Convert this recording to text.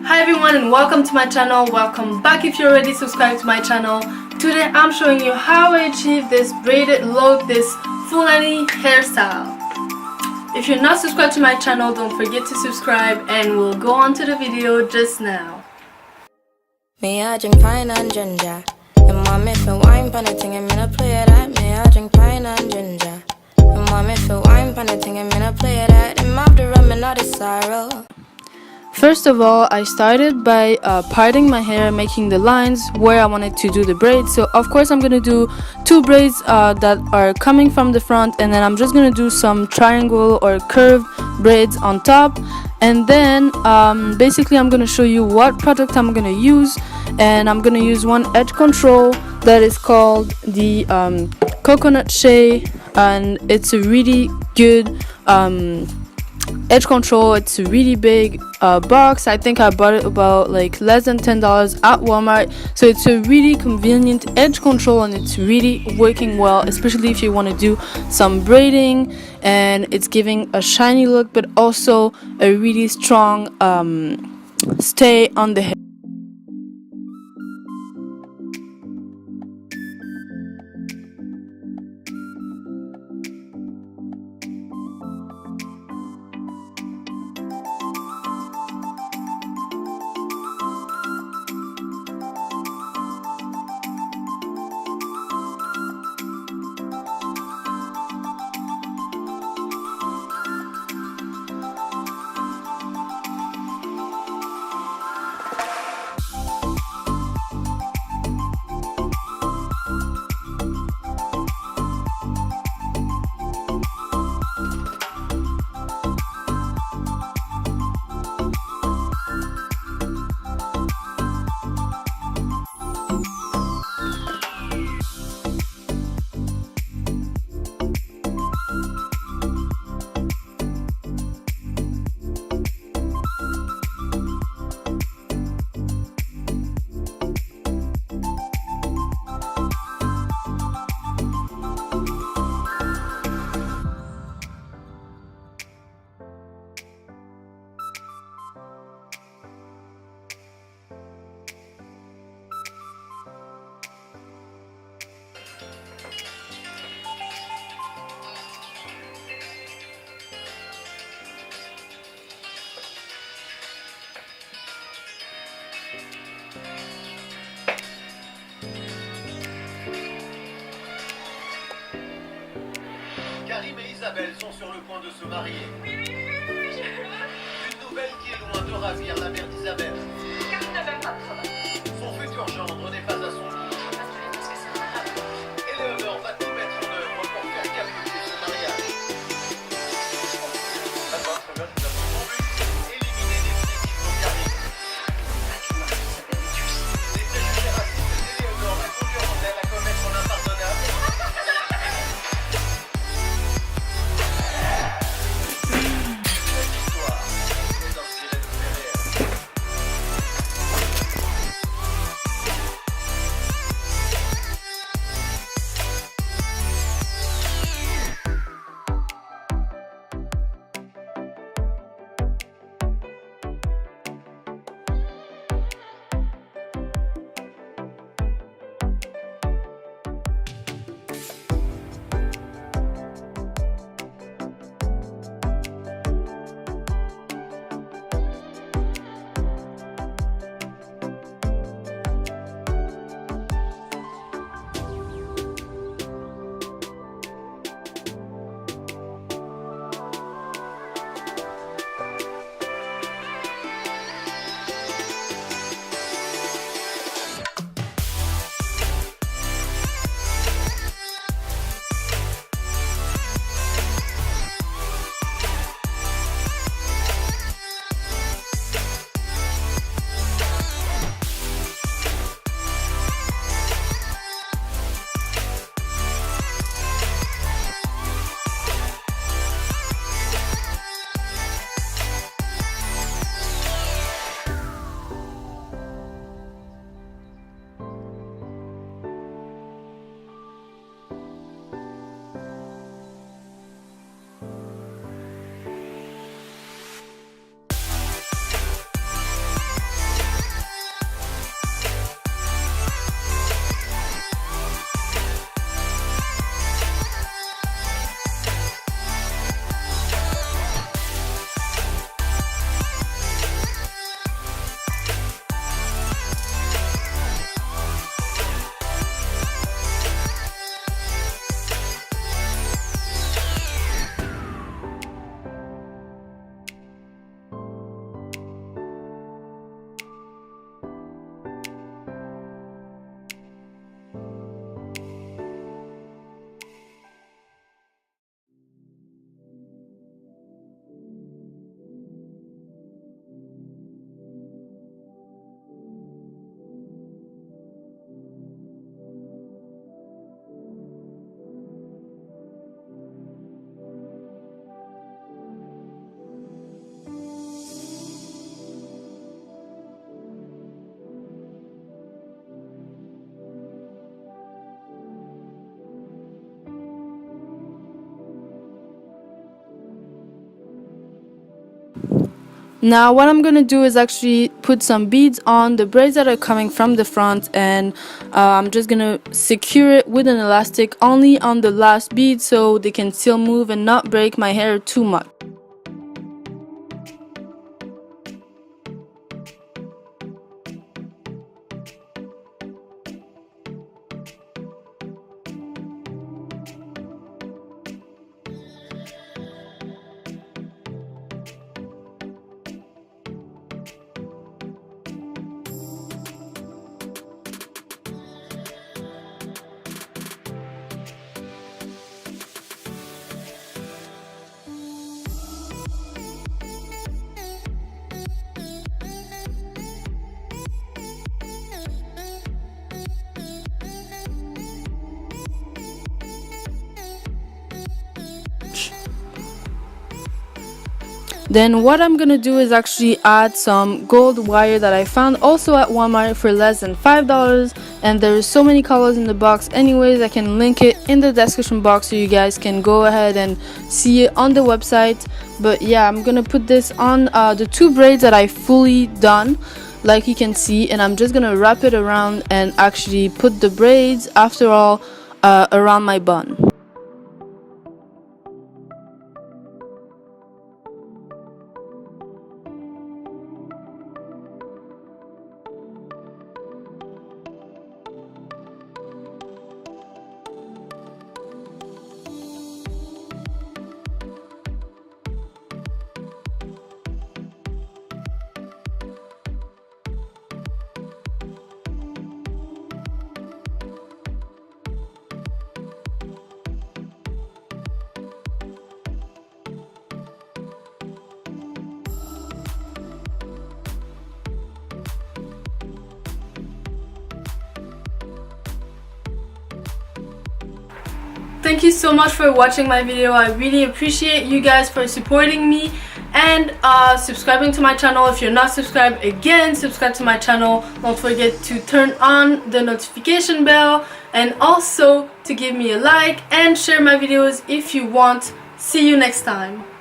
Hi everyone and welcome to my channel. Welcome back if you're already subscribed to my channel. Today I'm showing you how I achieved this braided look, this Fulani hairstyle. If you're not subscribed to my channel, don't forget to subscribe and we'll go on to the video just now. Me I drink pine and ginger. And mommy feel wine pan a thing and me not play that. Me I drink pine and ginger. And mommy feel wine pan a thing and me not play that. And mouth the rum and not the sorrow. First of all, I started by parting my hair, making the lines where I wanted to do the braids. So of course I'm gonna do two braids that are coming from the front, and then I'm just gonna do some triangle or curved braids on top. And then basically I'm gonna show you what product I'm gonna use, and I'm gonna use one edge control that is called the coconut shea, and it's a really good edge control. It's a really big box. I think I bought it about like less than $10 at Walmart. So it's a really convenient edge control and it's really working well, especially if you want to do some braiding, and it's giving a shiny look but also a really strong stay on the hair. Karim et Isabelle sont sur le point de se marier. Une nouvelle qui est loin de ravir la mère d'Isabelle. Karim n'a même pas de travail. Son futur gendre n'est pas à son goût. Et Léonore va tout mettre en œuvre pour faire capoter ce mariage. D'accord, très bien, nous avons son but. Éliminer définitivement Karim. Les préjugés racistes d'Éléonore la conduiront elle à commettre un impardonnable. Now what I'm gonna do is actually put some beads on the braids that are coming from the front, and I'm just gonna secure it with an elastic only on the last bead so they can still move and not break my hair too much. Then what I'm gonna do is actually add some gold wire that I found also at Walmart for less than $5, and there's so many colors in the box anyways. I can link it in the description box so you guys can go ahead and see it on the website. But yeah, I'm gonna put this on the two braids that I fully done, like you can see, and I'm just gonna wrap it around and actually put the braids after all around my bun. Thank you so much for watching my video. I really appreciate you guys for supporting me and subscribing to my channel. If you're not subscribed, again, subscribe to my channel. Don't forget to turn on the notification bell and also to give me a like and share my videos if you want. See you next time.